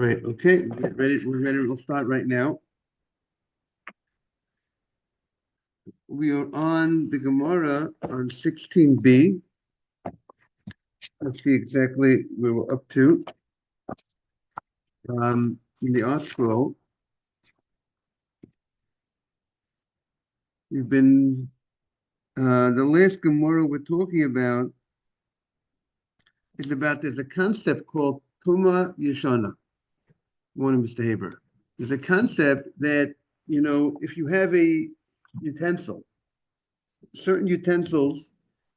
Right, okay, we're ready, we'll start right now. We are on the Gemara on 16b. Let's see exactly where we're up to. In the art scroll, we've been, the last Gemara we're talking about is about, there's a concept called Tuma Yeshana. Morning, Mr. Haber. There's a concept that, if you have a utensil, certain utensils,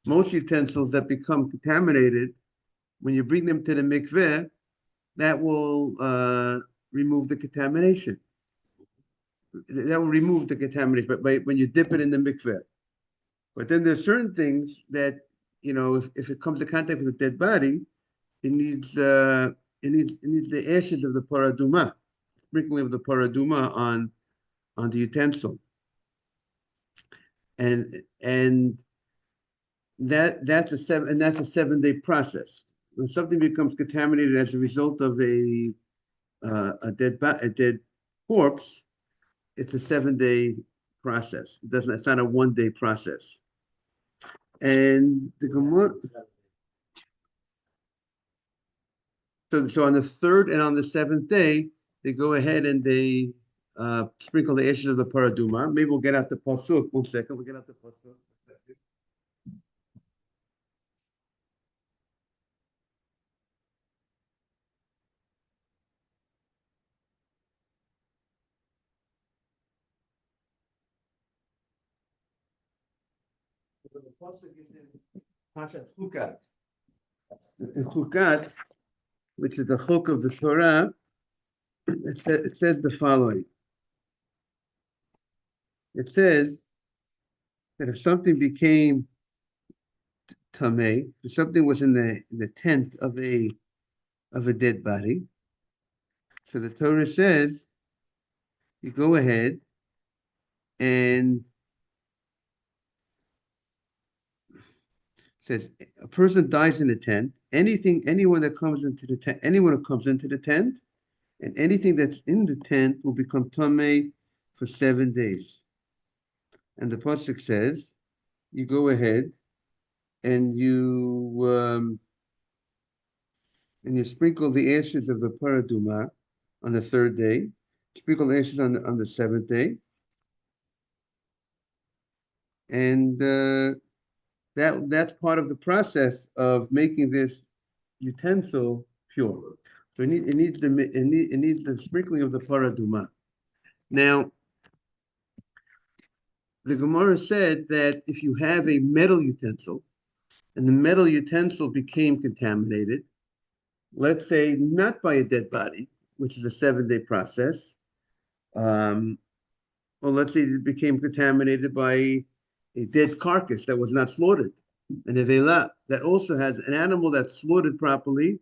most utensils that become contaminated, when you bring them to the mikveh, that will remove the contamination. That will remove the contamination, but when you dip it in the mikveh. But then there's certain things that, if it comes in contact with a dead body, it needs the ashes of the paraduma, sprinkling of the paraduma on the utensil, and that's a 7-day process. When something becomes contaminated as a result of a dead corpse, it's a 7-day process. It's not a 1-day process. And the Gemara. So on the third and on the seventh day, they go ahead and they sprinkle the ashes of the paraduma. Maybe we'll get out the pasuk. 1 second, we'll get out the pasuk. The pasuk is in Pashat Chukat. In Chukat, which is the chuk of the Torah, it says the following. It says that if something became tamei, if something was in the tent of a dead body, so the Torah says you go ahead and says a person dies in the tent. Anyone that comes into the tent, and anything that's in the tent will become tamei for 7 days. And the pasuk says, you go ahead and you sprinkle the ashes of the paraduma on the 3rd day, sprinkle the ashes on the 7th day, and that's part of the process of making this utensil pure. So it needs the sprinkling of the paraduma. Now, the Gemara said that if you have a metal utensil, and the metal utensil became contaminated, let's say not by a dead body, which is a 7-day process, or let's say it became contaminated by a dead carcass that was not slaughtered, an evela that also has an animal that's slaughtered properly.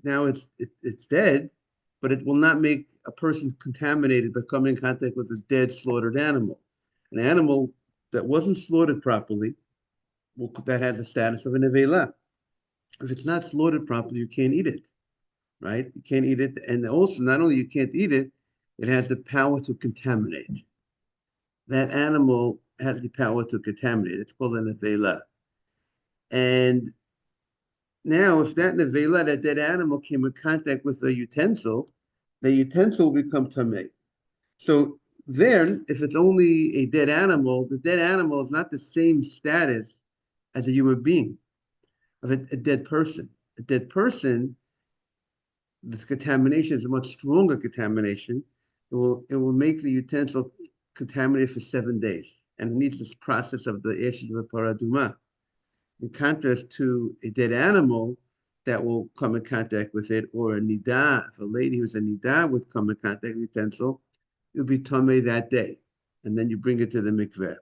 Now it's dead, but it will not make a person contaminated by coming in contact with a dead slaughtered animal. An animal that wasn't slaughtered properly, that has the status of an evela. If it's not slaughtered properly, you can't eat it, right? You can't eat it, and also not only you can't eat it, it has the power to contaminate. That animal has the power to contaminate. It's called an nevela. And now, if that nevela, that dead animal, came in contact with a utensil, the utensil will become tamei. So then, if it's only a dead animal, the dead animal is not the same status as a human being, of a dead person. A dead person, this contamination is a much stronger contamination. It will make the utensil contaminated for 7 days, and it needs this process of the ashes of the paraduma. In contrast to a dead animal that will come in contact with it, or a nida, if a lady who's a nida would come in contact with the utensil, it would be tamei that day, and then you bring it to the mikveh.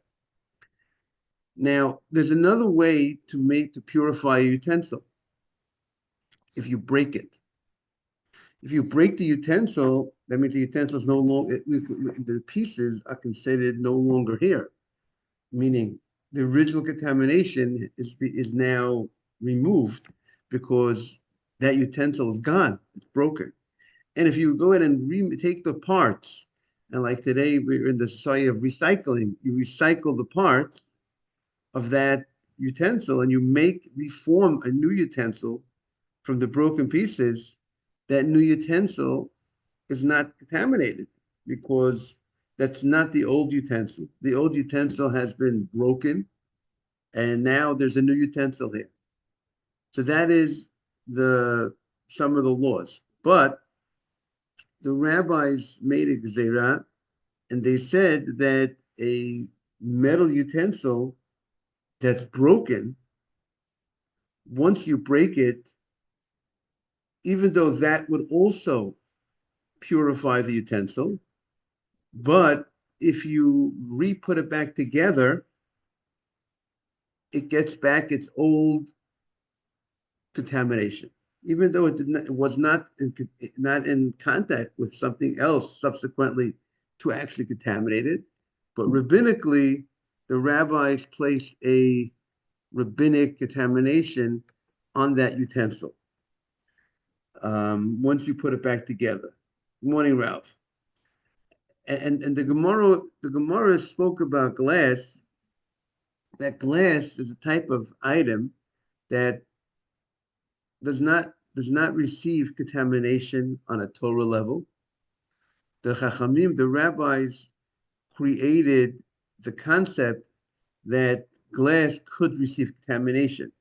Now, there's another way to purify a utensil. If you break it. If you break the utensil, that means the utensil is no longer, the pieces are considered no longer here, meaning the original contamination is now removed because that utensil is gone. It's broken. And if you go ahead and take the parts, and like today we're in the society of recycling, you recycle the parts of that utensil and you reform a new utensil from the broken pieces. That new utensil is not contaminated because that's not the old utensil. The old utensil has been broken and now there's a new utensil here. So that is the some of the laws. But the rabbis made a gzera, and they said that a metal utensil that's broken, once you break it, even though that would also purify the utensil, but if you re-put it back together, it gets back its old contamination, even though it was not in contact with something else subsequently to actually contaminate it. But rabbinically, the rabbis placed a rabbinic contamination on that utensil once you put it back together. Good morning, Ralph. And the Gemara spoke about glass. That glass is a type of item that does not receive contamination on a Torah level. The Chachamim, the rabbis, created the concept that glass could receive contamination.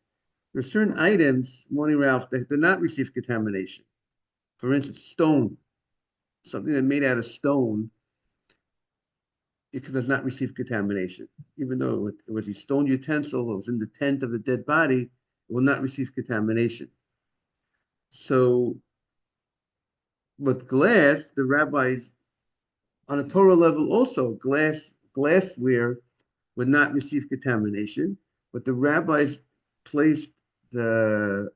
There are certain items, morning Ralph, that do not receive contamination. For instance, stone, something that's made out of stone, it does not receive contamination. Even though it was a stone utensil, it was in the tent of the dead body, it will not receive contamination. So, with glass, the rabbis, on a Torah level also, glassware would not receive contamination, but the rabbis placed the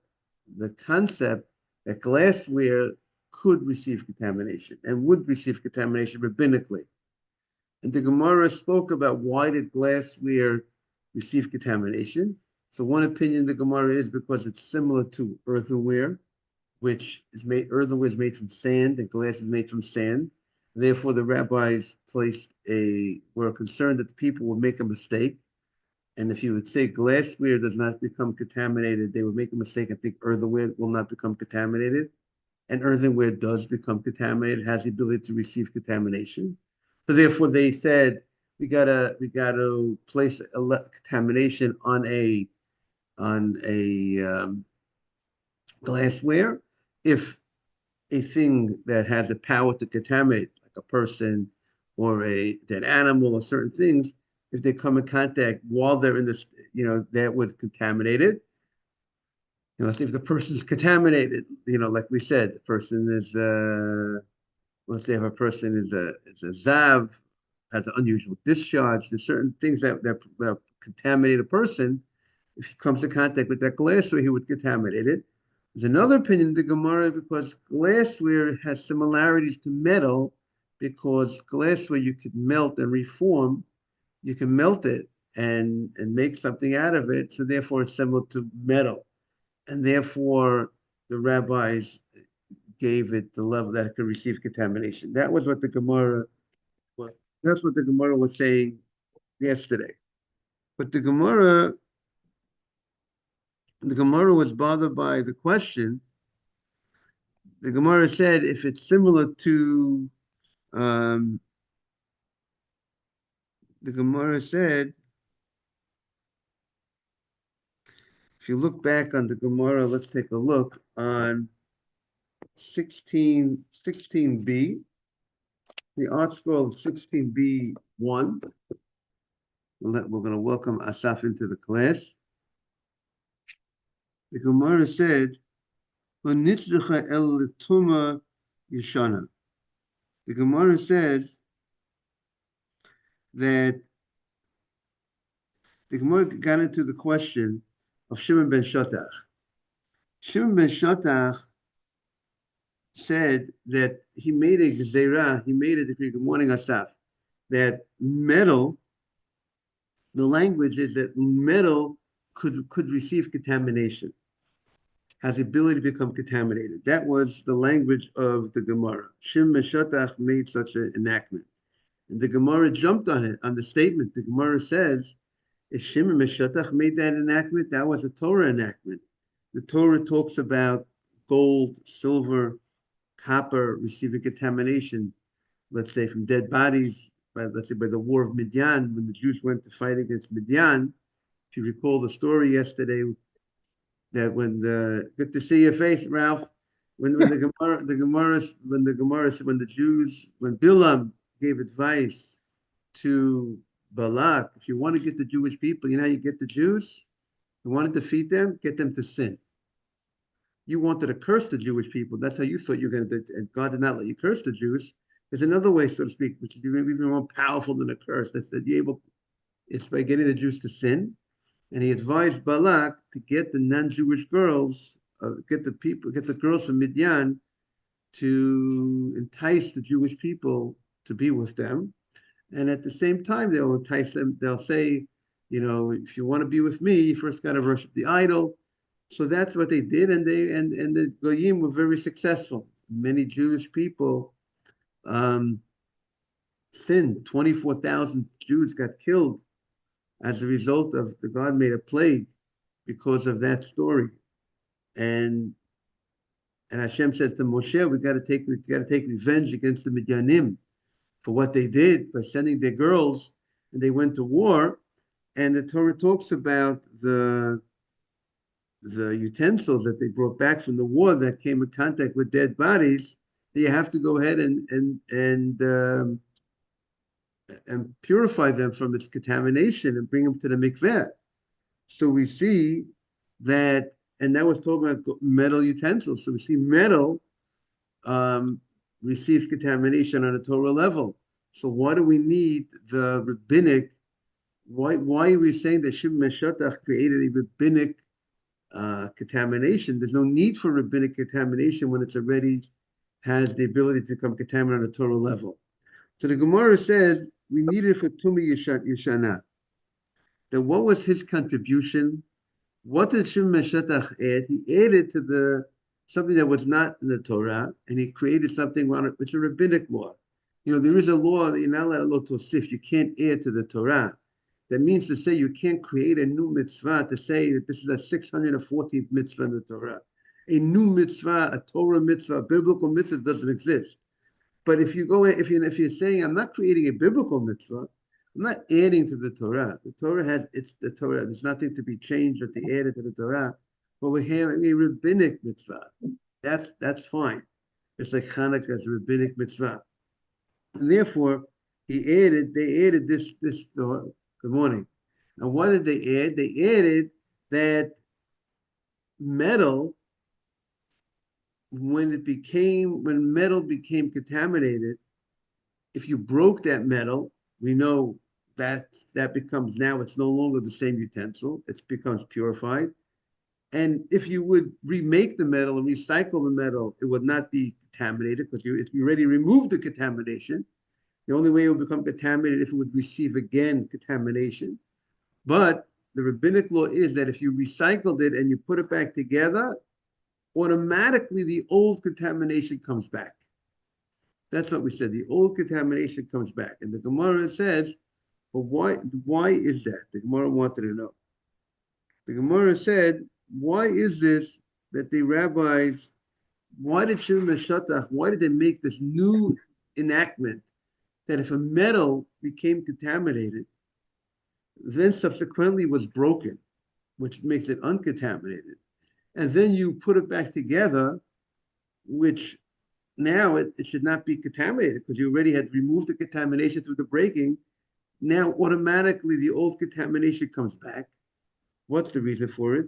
concept that glassware could receive contamination and would receive contamination rabbinically. And the Gemara spoke about why did glassware receive contamination. So one opinion the Gemara is because it's similar to earthenware, earthenware is made from sand and glass is made from sand. Therefore, the rabbis were concerned that the people would make a mistake. And if you would say glassware does not become contaminated, they would make a mistake and think earthenware will not become contaminated. And earthenware does become contaminated, has the ability to receive contamination. So therefore, they said we gotta place a contamination on a glassware if a thing that has the power to contaminate, like a person or a dead animal or certain things, if they come in contact while they're in this, that would contaminate it. Let's say if the person's contaminated, like we said, the person is, let's say if a person is a Zav, has an unusual discharge, there's certain things that contaminate a person. If he comes in contact with that glassware, he would contaminate it. There's another opinion in the Gemara because glassware has similarities to metal because glassware you could melt and reform. You can melt it and make something out of it. So therefore it's similar to metal. And therefore the rabbis gave it the level that it could receive contamination. That's what the Gemara was saying yesterday. But the Gemara was bothered by the question. The Gemara said if it's similar to, the Gemara said, if you look back on the Gemara, let's take a look on 16b, the art scroll of 16b1. We're going to welcome Asaf into the class. The Gemara said, "V'nitzricha el tuma yeshana." The Gemara says that the Gemara got into the question of Shimon ben Shatach. Shimon ben Shatach said that he made a gzeira, he made a decree, good morning Asaf, that metal, the language is that metal could receive contamination. has the ability to become contaminated. That was the language of the Gemara. Shim Meshatach made such an enactment. And the Gemara jumped on it, on the statement. The Gemara says, if Shim Meshatach made that enactment, that was a Torah enactment. The Torah talks about gold, silver, copper receiving contamination, let's say from dead bodies, let's say by the war of Midian, when the Jews went to fight against Midian. If you recall the story yesterday, that when the good to see your face, Ralph. When the Jews, when Bilam gave advice to Balak, if you want to get the Jewish people, you know how you get the Jews? You want to defeat them, get them to sin. You wanted to curse the Jewish people. That's how you thought you were going to do, and God did not let you curse the Jews. There's another way, so to speak, which is even more powerful than a curse. That said, it's by getting the Jews to sin. And he advised Balak to get the non-Jewish girls, get the girls from Midian to entice the Jewish people to be with them. And at the same time, they'll entice them. They'll say, if you want to be with me, you first got to worship the idol. So that's what they did, and the Goyim were very successful. Many Jewish people sinned. 24,000 Jews got killed as a result of God made a plague because of that story. And Hashem says to Moshe, we got to take revenge against the Midianim for what they did by sending their girls, and they went to war. And the Torah talks about the utensils that they brought back from the war that came in contact with dead bodies. You have to go ahead and purify them from its contamination and bring them to the mikveh. So we see that, and that was talking about metal utensils. So we see metal receives contamination on a Torah level. So why do we need the rabbinic? Why are we saying that Shim Meshatach created a rabbinic contamination? There's no need for rabbinic contamination when it's already has the ability to become contaminated on a Torah level. So the Gemara says we need it for Tumi Yeshana. Then what was his contribution? What did Shim Meshatach add? He added to something that was not in the Torah, and he created something which is a rabbinic law. There is a law that you're not allowed to lo tosif. You can't add to the Torah. That means to say you can't create a new mitzvah to say that this is a 614th mitzvah in the Torah. A new mitzvah, a Torah mitzvah, a biblical mitzvah doesn't exist. But if you're saying I'm not creating a biblical mitzvah, I'm not adding to the Torah. The Torah it's the Torah. There's nothing to be changed or to add it to the Torah. But we're having a rabbinic mitzvah. That's fine. It's like Hanukkah's rabbinic mitzvah. And therefore, they added this Torah. Good morning. And what did they add? They added that metal, when metal became contaminated, if you broke that metal, we know that becomes, now it's no longer the same utensil, it becomes purified. And if you would remake the metal and recycle the metal, it would not be contaminated because you already removed the contamination. The only way it would become contaminated if it would receive again contamination. But the rabbinic law is that if you recycled it and you put it back together, automatically the old contamination comes back. That's what we said. The old contamination comes back. And the Gemara says, well, why is that? The Gemara wanted to know. The Gemara said, why is this that the rabbis, why did they make this new enactment that if a metal became contaminated, then subsequently was broken, which makes it uncontaminated, and then you put it back together, which now it should not be contaminated because you already had removed the contamination through the breaking. Now automatically the old contamination comes back. What's the reason for it?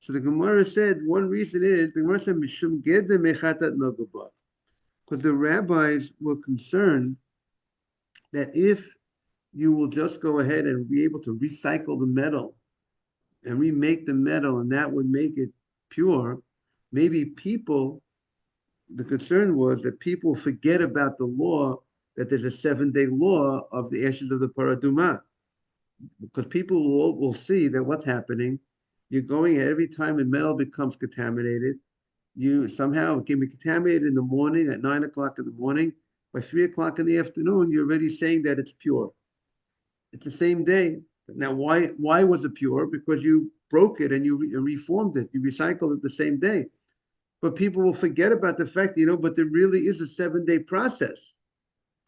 So the Gemara said one reason is the Gemara said Mishum Geda Mechatat Nogaba, because the rabbis were concerned that if you will just go ahead and be able to recycle the metal and remake the metal, and that would make it pure, maybe the concern was that people forget about the law, that there's a 7-day law of the ashes of the paraduma, because people will see that what's happening, You're going every time a metal becomes contaminated. You somehow it can be contaminated in the morning at 9 o'clock in the morning. By 3 o'clock in the afternoon, you're already saying that it's pure. It's the same day. Now, why was it pure? Because you broke it and you reformed it. You recycled it the same day. But people will forget about the fact, but there really is a 7 day process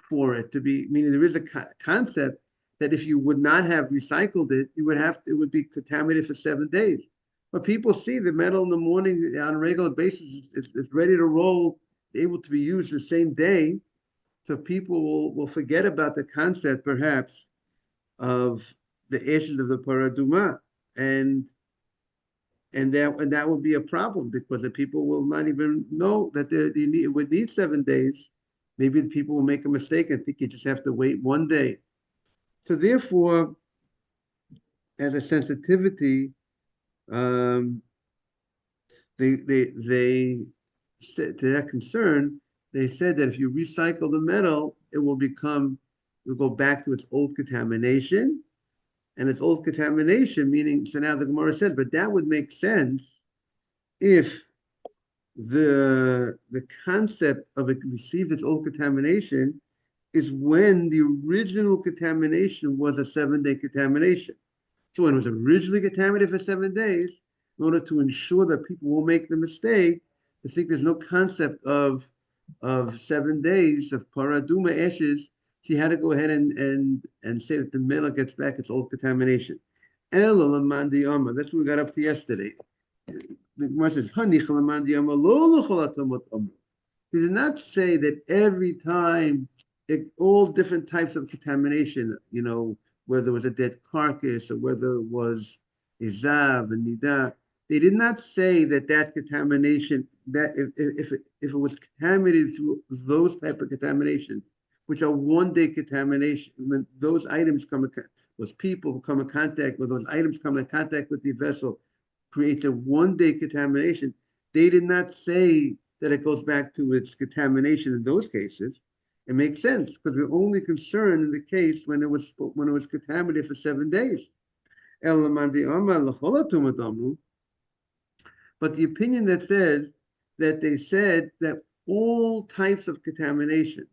for it to be, meaning there is a concept that if you would not have recycled it, it would be contaminated for 7 days. But people see the metal in the morning on a regular basis is ready to roll, able to be used the same day. So people will forget about the concept, perhaps, of the ashes of the paraduma, and that would be a problem because the people will not even know that it would need 7 days. Maybe the people will make a mistake and think you just have to wait one day. So therefore, as a sensitivity, um, they to that concern, they said that if you recycle the metal, it will go back to its old contamination, and its old contamination, meaning, so now the Gemara says, but that would make sense if the concept of it received its old contamination is when the original contamination was a 7 day contamination. So when it was originally contaminated for 7 days, in order to ensure that people won't make the mistake, I think there's no concept of 7 days of paraduma ashes. So you had to go ahead and say that the metal gets back its old contamination. That's what we got up to yesterday. The Gemara says, he did not say that every time, all different types of contamination, whether it was a dead carcass or whether it was izav and nida, they did not say that contamination, that if it was contaminated through those type of contaminations, which are 1 day contamination, when those items those people who come in contact with those items come in contact with the vessel, creates a 1 day contamination. They did not say that it goes back to its contamination in those cases. It makes sense because we're only concerned in the case when it was contaminated for 7 days. But the opinion that says that they said that all types of contamination,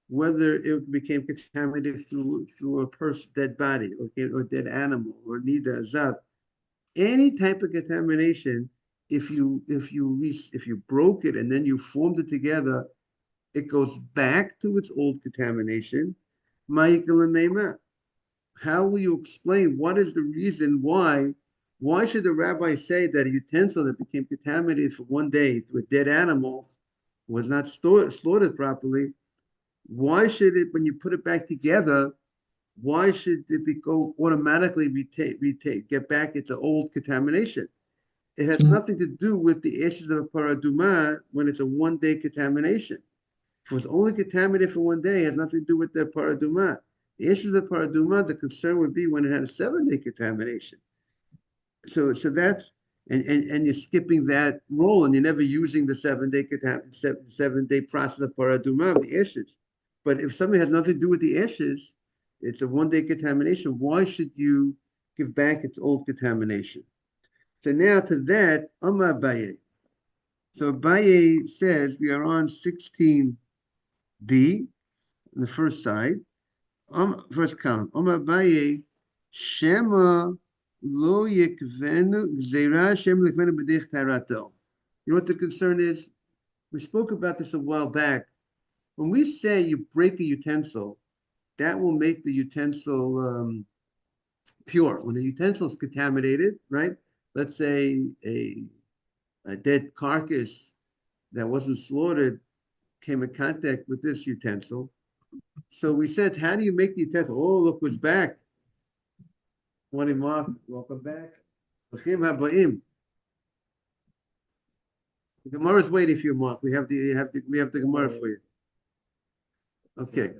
whether it became contaminated through a person's dead body or dead animal or nida zav, any type of contamination, if you broke it and then you formed it together, it goes back to its old contamination. How will you explain what is the reason why? Why should the rabbi say that a utensil that became contaminated for 1 day through a dead animal was not slaughtered properly? Why should it, when you put it back together, why should it go automatically get back its old contamination? It has nothing to do with the ashes of a paraduma when it's a 1 day contamination. If it was only contaminated for 1 day, it has nothing to do with the paraduma. The ashes of paraduma, the concern would be when it had a 7 day contamination. So that's and you're skipping that role and you're never using the 7 day process of paraduma, the ashes. But if something has nothing to do with the ashes, it's a 1 day contamination. Why should you give back its old contamination? So now to that, Amar Abaye. So Abaye says we are on 16b, on the first side, first column. Amar Abaye, Shema lo yekvenu gzeira Shem lekvenu b'dich tarato. You know what the concern is? We spoke about this a while back. When we say you break a utensil, that will make the utensil pure. When the utensil is contaminated, right? Let's say a dead carcass that wasn't slaughtered came in contact with this utensil. So we said, how do you make the utensil? Oh, look who's back. Morning, Mark. Welcome back. The Gemara is waiting for you, Mark. We have the Gemara for you. Okay.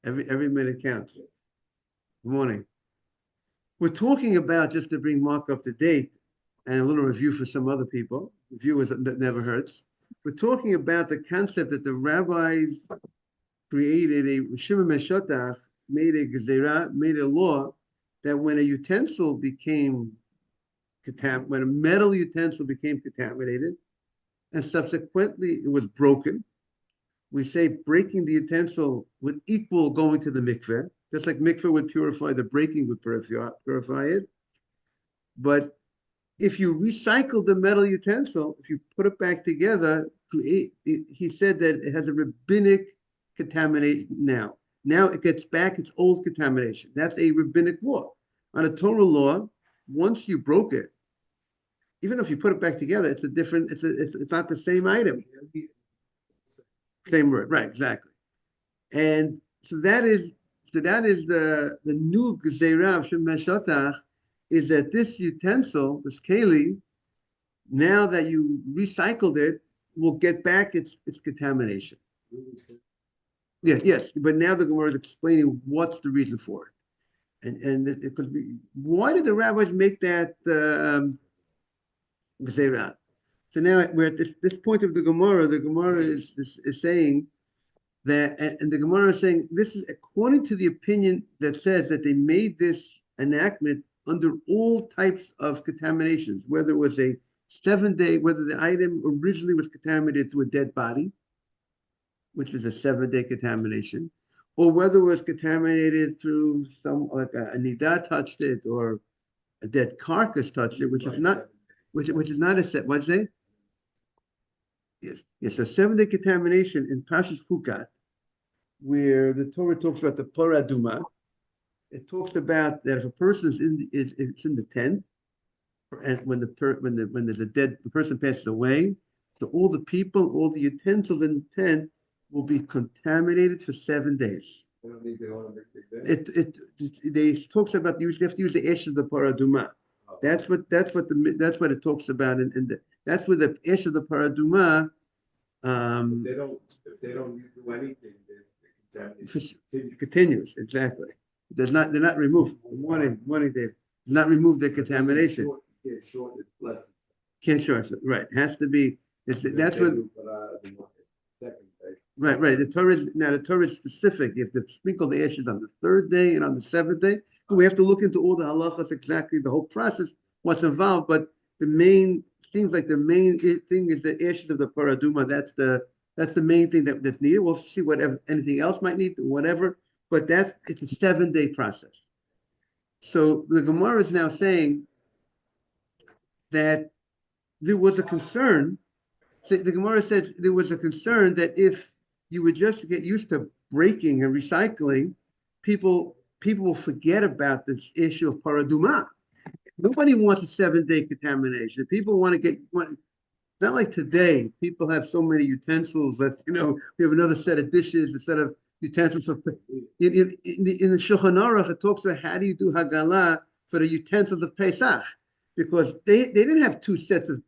Every minute counts. Good morning. We're talking about, just to bring Mark up to date, and a little review for some other people. Reviewers that never hurts. We're talking about the concept that the rabbis created a Shimon Meshotach, made a gezerah, made a law that when a utensil became when a metal utensil became contaminated and subsequently it was broken, we say breaking the utensil would equal going to the mikveh, just like mikveh would purify, the breaking would purify it. But if you recycle the metal utensil, if you put it back together, he said that it has a rabbinic contamination now. Now it gets back its old contamination. That's a rabbinic law. On a Torah law, once you broke it, even if you put it back together, it's a different, it's not the same item. Same word, right, exactly. And so that is the new Gezerah of Shem Meshotach, is that this utensil, this keli, now that you recycled it, will get back its contamination. Yeah, yes, but now the Gemara is explaining what's the reason for it, because why did the rabbis make that Gezerah? So now we're at this point of the Gemara. The Gemara is saying that, and the Gemara is saying this is according to the opinion that says that they made this enactment under all types of contaminations, whether it was a 7-day, whether the item originally was contaminated through a dead body, which is a 7-day contamination, or whether it was contaminated through some, like a nidah touched it, or a dead carcass touched it, which is not, which is not a set. What's it? Yes, a 7-day contamination in Parshas Chukat, where the Torah talks about the paraduma. It talks about that if a person is in the tent, and when there's the person passes away, so all the people, all the utensils in the tent will be contaminated for 7 days. It talks about you have to use the ash of the paraduma. That's what it talks about, and that's where the ash of the paraduma. If they don't do anything, it continues exactly. They're not removed. Morning, they not remove the contamination. Can't short it. Right. It has to be. That's what. Right. The Torah is specific. You have to sprinkle the ashes on the 3rd day and on the 7th day. We have to look into all the halachas, exactly the whole process, what's involved. But seems like the main thing is the ashes of the paraduma. That's the main thing that's needed. We'll see whatever anything else might need, whatever. But it's a 7-day process. So the Gemara is now saying that there was a concern. So the Gemara says there was a concern that if you would just get used to breaking and recycling, people will forget about this issue of paraduma. Nobody wants a 7-day contamination. People want to get. Not like today. People have so many utensils that we have another set of dishes instead of utensils. In the Shulchan Aruch, it talks about how do you do Hagalah for the utensils of Pesach, because they didn't have 2 sets of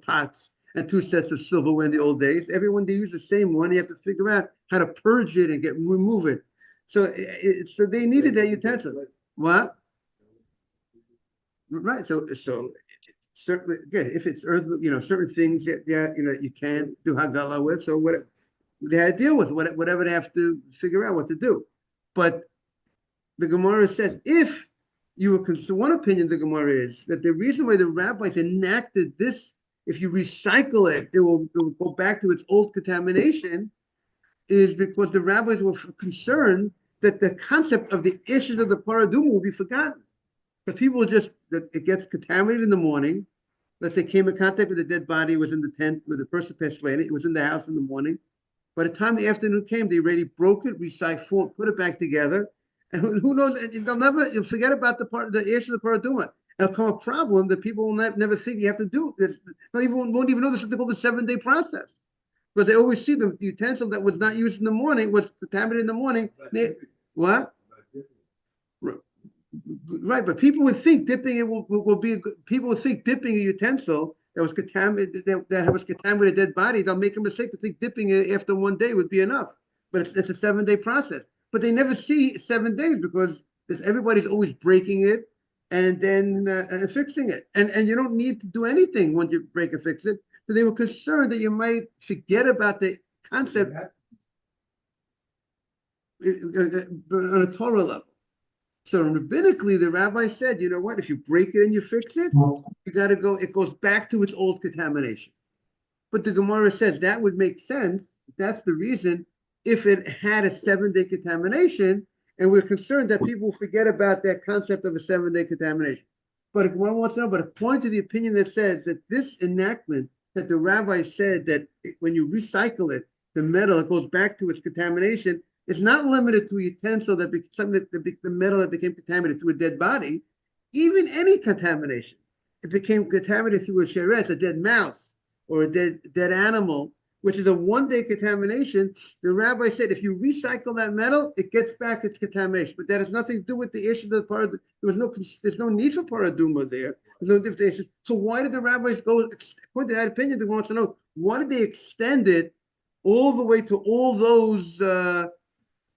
pots and 2 sets of silverware in the old days. Everyone, they use the same one. You have to figure out how to purge it and remove it. So they needed that utensil. What? Right. So certainly, again, if it's earth, certain things that you can't do Haggalah with. So what they had to deal with, whatever they have to figure out what to do. But the Gemara says if you were concerned, one opinion of the Gemara is that the reason why the rabbis enacted this, if you recycle it, it will go back to its old contamination, is because the rabbis were concerned that the concept of the issues of the paraduma will be forgotten. Because people it gets contaminated in the morning. Let's say came in contact with a dead body, it was in the tent where the person passed away, it was in the house in the morning. By the time the afternoon came, they already broke it, recycled, put it back together. And who knows, you'll forget about the issue of the paraduma. It'll come a problem that people will never think you have to do. Won't even know this is called the 7-day process. Because they always see the utensil that was not used in the morning, was contaminated in the morning. What? Right, but people would think dipping it will be people would think dipping a utensil that was contaminated with a dead body, they'll make a mistake to think dipping it after 1 day would be enough. But it's a 7-day process. But they never see 7 days because everybody's always breaking it and then fixing it. And you don't need to do anything once you break and fix it. So they were concerned that you might forget about the concept on a Torah level. So rabbinically, the rabbi said, you know what? If you break it and you fix it, you got to go. It goes back to its old contamination. But the Gemara says that would make sense. That's the reason. If it had a 7-day contamination, and we're concerned that people forget about that concept of a 7-day contamination. But Gemara wants to know, but according to the opinion that says that this enactment that the rabbi said that when you recycle it, the metal, it goes back to its contamination, it's not limited to a utensil that something that the metal that became contaminated through a dead body, even any contamination. It became contaminated through a sheret, a dead mouse, or a dead animal, which is a 1-day contamination. The rabbi said if you recycle that metal, it gets back its contamination. But that has nothing to do with the issue of the part. There's no need for paraduma there. There's no difference. So why did the rabbis go according to that opinion? They want to know why did they extend it all the way to all those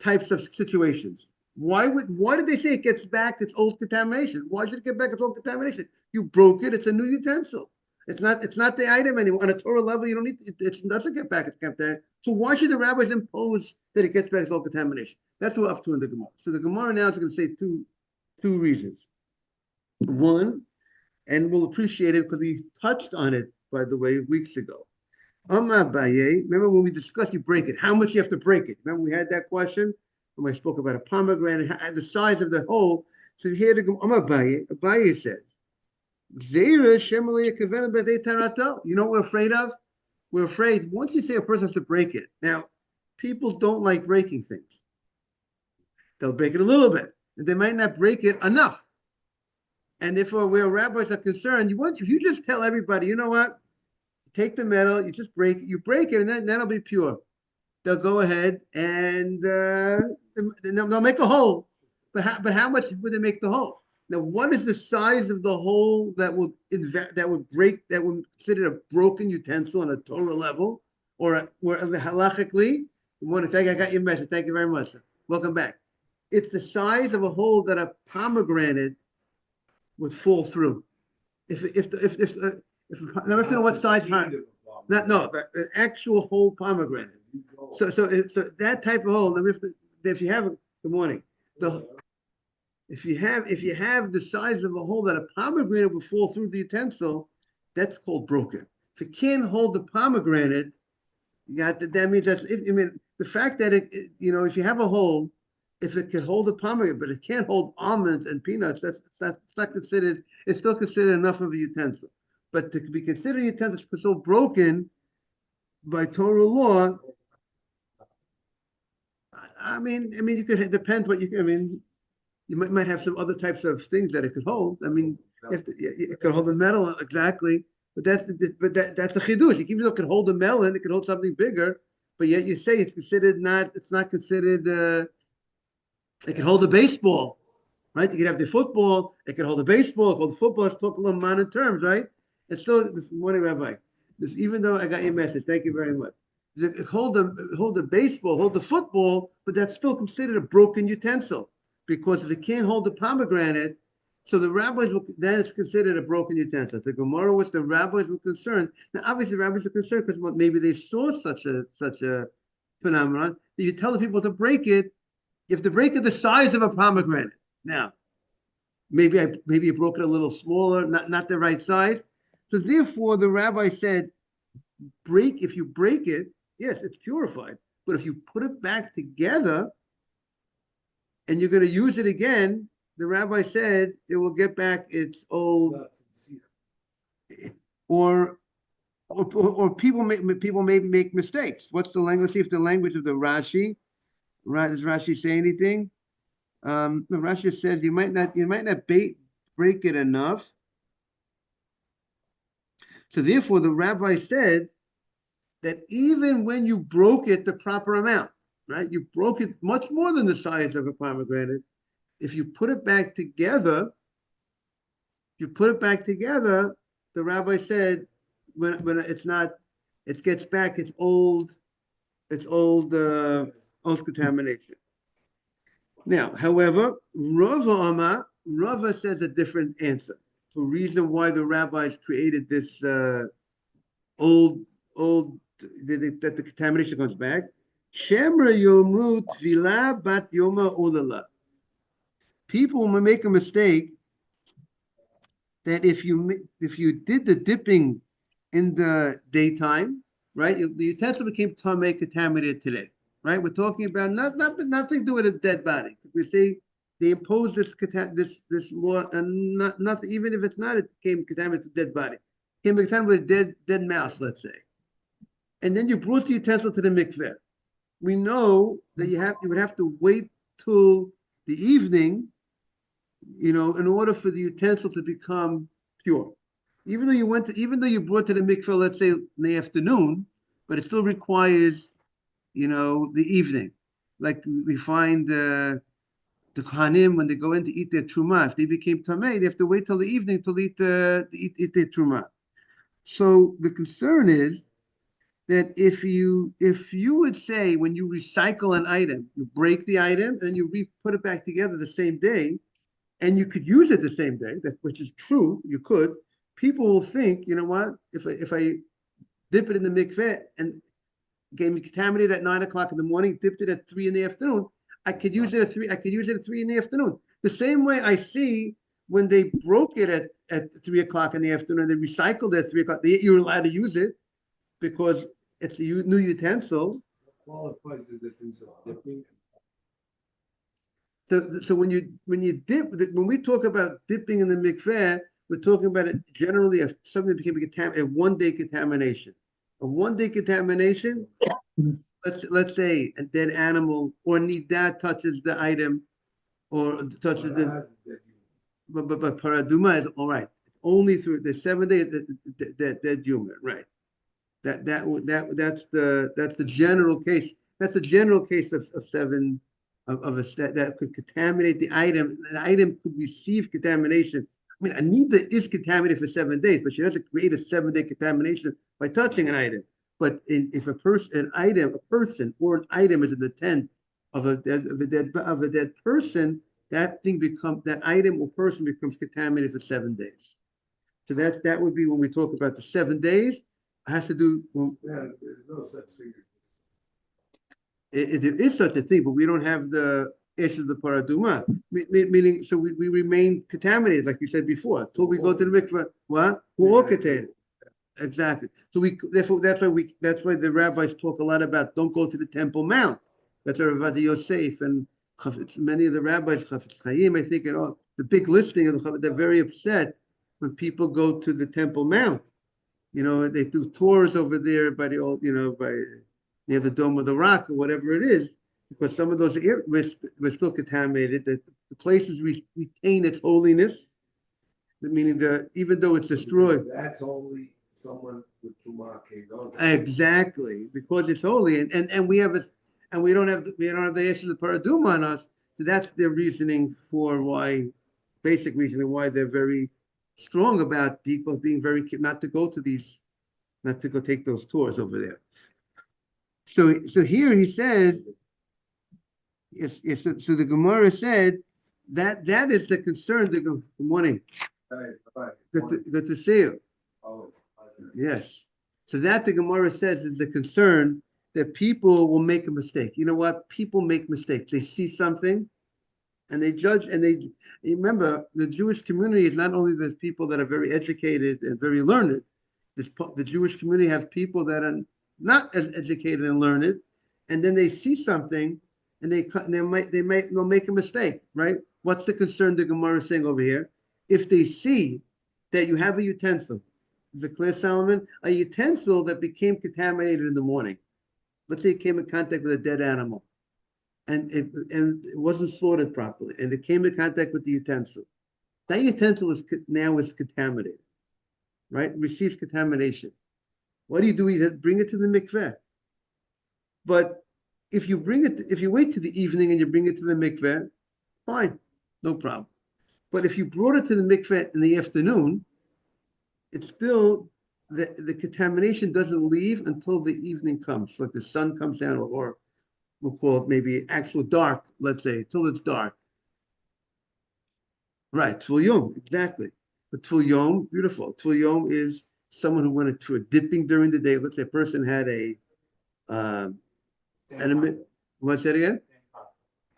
types of situations? Why did they say it gets back its old contamination? Why should it get back its old contamination? You broke it, it's a new utensil. It's not the item anymore. On a Torah level, you don't need it doesn't get back its contamination. So why should the rabbis impose that it gets back its old contamination? That's what we're up to in the Gemara. So the Gemara now is going to say two reasons. One, and we'll appreciate it because we touched on it, by the way, weeks ago. Remember when we discussed you break it, how much you have to break it? Remember we had that question when I spoke about a pomegranate, the size of the hole. So here the Abaye says, you know what we're afraid of? We're afraid once you say a person has to break it. Now, people don't like breaking things. They'll break it a little bit, and they might not break it enough. And if where rabbis are concerned, if you just tell everybody, you know what? Take the metal, you just break it, and then it'll be pure. They'll go ahead and they'll make a hole. But how much would they make the hole? Now, what is the size of the hole that would consider a broken utensil on a Torah level, or halachically? I got your message. Thank you very much. Sir. Welcome back. It's the size of a hole that a pomegranate would fall through. Now, I have to know what size. The actual whole pomegranate. So that type of hole. If you have good morning. If you have the size of a hole that a pomegranate would fall through the utensil, that's called broken. If it can't hold the pomegranate, that means the fact that if you have a hole, if it can hold a pomegranate, but it can't hold almonds and peanuts, it's not considered. It's still considered enough of a utensil. But to be considered a utensil so broken by Torah law, I mean, you could. It depends what you. I mean, you might have some other types of things that it could hold. I mean, it could hold the metal exactly, but that's a chidush. Even though it could hold a melon, it could hold something bigger. But yet you say it's considered not. It's not considered. It could hold a baseball, right? You could have the football. It could hold a baseball. It could hold the football. Let's talk a little modern terms, right? It's still this morning, Rabbi. Even though I got your message, thank you very much. Hold the baseball, hold the football, but that's still considered a broken utensil because if it can't hold the pomegranate, so the rabbis then it's considered a broken utensil. The Gemara was the rabbis were concerned. Now, obviously, the rabbis are concerned because maybe they saw such a phenomenon that you tell the people to break it. You have to break it the size of a pomegranate. Now, maybe you broke it a little smaller, not the right size. So therefore, the rabbi said, if you break it, yes, it's purified. But if you put it back together and you're going to use it again, the rabbi said it will get back its old. Or people may make mistakes. What's the language? See if the language of the Rashi. Does Rashi say anything? The Rashi says you might not break it enough. So therefore, the rabbi said that even when you broke it the proper amount, right? You broke it much more than the size of a pomegranate. If you put it back together, the rabbi said when it's not, it gets back its old contamination. Now, however, Rava says a different answer. The reason why the rabbis created this that the contamination comes back. Shemra yomru tvila bat yoma ulala. people will make a mistake that if you did the dipping in the daytime, right? The utensil became tamei, contaminated today, right? We're talking about nothing to do with a dead body. We say they imposed this law, and nothing, even if it's not, it became contaminated with a dead body. It became contaminated with a dead mouse, let's say. And then you brought the utensil to the mikveh. We know that you would have to wait till the evening, in order for the utensil to become pure. Even though you brought to the mikveh, let's say in the afternoon, but it still requires, the evening. Like we find the Kohanim, when they go in to eat their truma, if they became tamei, they have to wait till the evening to eat their truma. So the concern is that if you would say, when you recycle an item, you break the item and you put it back together the same day, and you could use it the same day, which is true, you could. People will think, you know what? If I dip it in the mikveh and get me contaminated at 9 o'clock in the morning, dipped it at 3 in the afternoon, I could use it at 3. I could use it at 3 in the afternoon. The same way I see when they broke it at 3 o'clock in the afternoon and they recycled it at 3 o'clock, you're allowed to use it because it's a new utensil. Qualifies the difference of dipping. So when we talk about dipping in the mikveh, we're talking about it generally of something that became a 1-day contamination. A 1-day contamination, let's say a dead animal or nidah touches the item or touches but paraduma is all right. Only through the 7 days that human, right? That's the general case. That's the general case of 7 of a that could contaminate the item. The item could receive contamination. I mean, Anita is contaminated for 7 days, but she doesn't create a 7-day contamination by touching an item. But if a person or an item is in the tent of a dead person, that item or person becomes contaminated for 7 days. So that would be when we talk about the 7 days. It has to do. There's no such thing. There is such a thing, but we don't have the ash of the paraduma. Meaning, so we remain contaminated, like you said before, until we go to the mikveh. What? We're all contaminated. Exactly. So therefore that's why the rabbis talk a lot about don't go to the Temple Mount. That's Rav Yosef and many of the rabbis, Chafetz Chaim, I think, and all the big listing of they're very upset when people go to the Temple Mount. They do tours over there by the old, by near the Dome of the Rock or whatever it is, because some of those areas were still contaminated. The places retain its holiness, meaning even though it's destroyed. That's only someone with tumah can go. Exactly, because it's holy, and we don't have the issue of the paraduma on us. So that's their reasoning for basic reasoning why they're very strong about people being not to go take those tours over there. So here he says, so the Gemara said that is the concern. Good morning. Good to see you. Yes. So that the Gemara says is the concern that people will make a mistake. You know what? People make mistakes. They see something and they judge, and remember, the Jewish community is not only there's people that are very educated and very learned. The Jewish community have people that are not as educated and learned, and then they see something and they'll make a mistake, right? What's the concern the Gemara is saying over here? If they see that you have a utensil, is it clear, Solomon? A utensil that became contaminated in the morning. Let's say it came in contact with a dead animal, and it wasn't slaughtered properly, and it came in contact with the utensil. That utensil now is contaminated, right? It receives contamination. What do? You bring it to the mikveh. But if you wait to the evening and you bring it to the mikveh, fine, no problem. But if you brought it to the mikveh in the afternoon, it's still the contamination doesn't leave until the evening comes, like the sun comes down, or we'll call it maybe actual dark, let's say, till it's dark. Right, Tvul Yom, exactly. But Tvul Yom, beautiful. Tvul Yom is someone who went to a dipping during the day. Let's say a person had what's that again?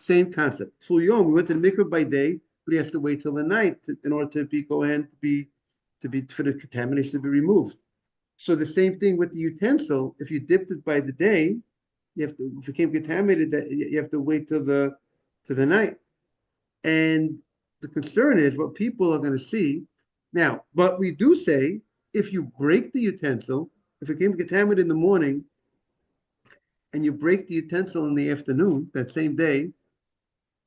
Same concept. Full yom, we went to the mikveh by day, but he has to wait till the night in order to be go ahead to be for the contamination to be removed. So the same thing with the utensil. If you dipped it by the day, you have to if it became contaminated, that you have to wait till the night. And the concern is what people are going to see now. But we do say if you break the utensil, if it became contaminated in the morning, and you break the utensil in the afternoon that same day,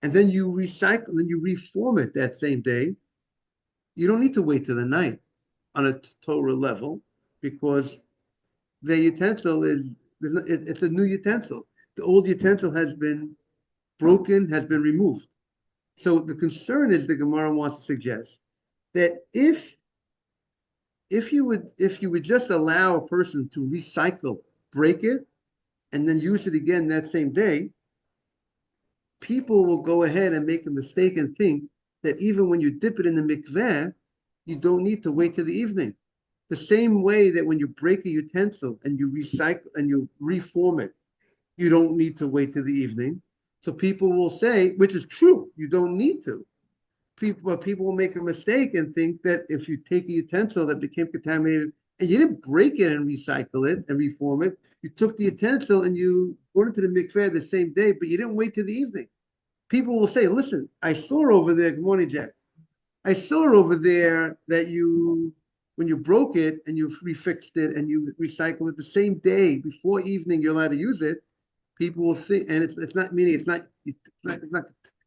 and then you recycle, and you reform it that same day, you don't need to wait till the night on a Torah level because the utensil it's a new utensil. The old utensil has been broken, has been removed. So the concern is the Gemara wants to suggest that if you would just allow a person to recycle, break it, and then use it again that same day, people will go ahead and make a mistake and think that even when you dip it in the mikveh, you don't need to wait till the evening. The same way that when you break a utensil and you recycle and you reform it, you don't need to wait till the evening. So people will say, which is true, you don't need to. People will make a mistake and think that if you take a utensil that became contaminated and you didn't break it and recycle it and reform it, you took the utensil and you brought it to the mikveh the same day, but you didn't wait till the evening. People will say, listen, I saw over there, good morning, Jack. I saw over there that when you broke it and you refixed it and you recycle it the same day before evening, you're allowed to use it. People will think, and it's not meaning it's not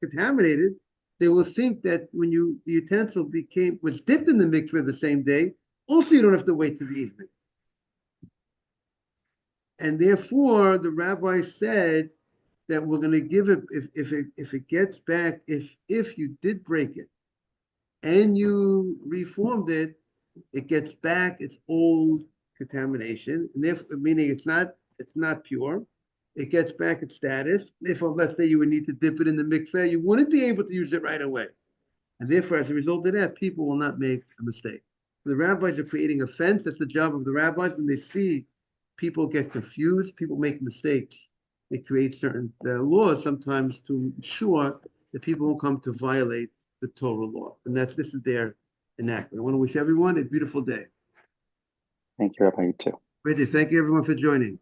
contaminated. They will think that when the utensil was dipped in the mikveh the same day, also you don't have to wait till the evening. And therefore, the rabbi said that we're going to give it if it gets back if you did break it and you reformed it, it gets back its old contamination, and therefore meaning it's not pure. It gets back its status. If let's say you would need to dip it in the mikveh, you wouldn't be able to use it right away, and therefore, as a result of that, people will not make a mistake. The rabbis are creating a fence. That's the job of the rabbis. When they see people get confused, people make mistakes. They create certain laws sometimes to ensure that people won't come to violate the Torah law. And this is their enactment. I want to wish everyone a beautiful day. Thank you, Rabbi. You too. Great day. Thank you everyone for joining.